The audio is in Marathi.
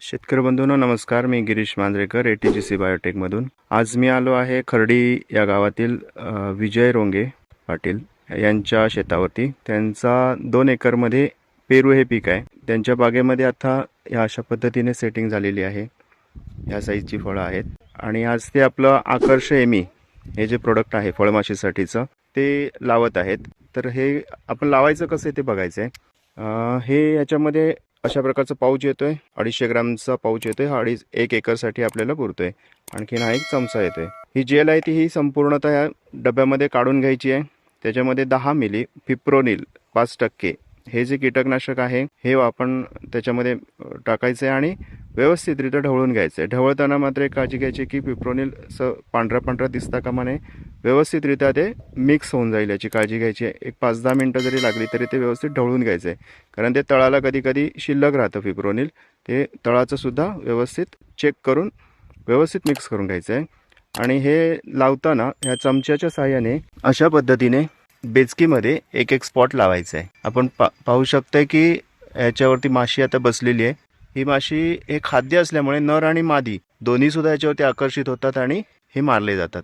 शेतकरी बंधूंनो नमस्कार. मी गिरीश मांजरेकर ATGC बायोटेकमधून. आज मी आलो आहे खर्डी या गावातील विजय रोंगे पाटील यांच्या शेतावरती. त्यांचा 2 एकरमध्ये पेरू हे पीक आहे. त्यांच्या बागेमध्ये आता या अशा पद्धतीने सेटिंग झालेली आहे. या साईजची फळं आहेत आणि आज ते आपलं आकर्ष एमी हे जे प्रोडक्ट आहे फळमाशीसाठीचं ते लावत आहेत. तर हे आपण लावायचं कसं ते बघायचं आहे. हे याच्यामध्ये अशा प्रकारचा पाऊच येतोय, 250 ग्रामचा पाऊच येतोय. हा 1 एकरसाठी आपल्याला पुरतोय. आणखीन हा एक चमचा येतोय. ही जेल आहे ती ही संपूर्णतः या डब्यामध्ये काढून घ्यायची आहे. त्याच्यामध्ये 10 मिली फिप्रोनिल 5% हे जे कीटकनाशक आहे हे आपण त्याच्यामध्ये टाकायचं आहे आणि व्यवस्थितरित्या ढवळून घ्यायचं आहे. ढवळताना मात्र एक काळजी घ्यायची की फिप्रोनिल असं पांढरा पांढरा दिसता कामा नये. व्यवस्थितरित्या ते मिक्स होऊन जाईल याची काळजी घ्यायची आहे. एक 5-10 मिनटं जरी लागली तरी ते व्यवस्थित ढवळून घ्यायचं आहे, कारण ते तळाला कधी कधी शिल्लक राहतं फिप्रोनिल. ते तळाचं सुद्धा व्यवस्थित चेक करून व्यवस्थित मिक्स करून घ्यायचं आहे. आणि हे लावताना ह्या चमच्याच्या साहाय्याने अशा पद्धतीने बेचकीमध्ये एक स्पॉट लावायचं आहे. आपण पाहू शकतोय की याच्यावरती माशी आता बसलेली आहे. ही माशी हे खाद्य असल्यामुळे नर आणि मादी दोन्ही सुद्धा याच्यावरती आकर्षित होतात आणि हे मारले जातात.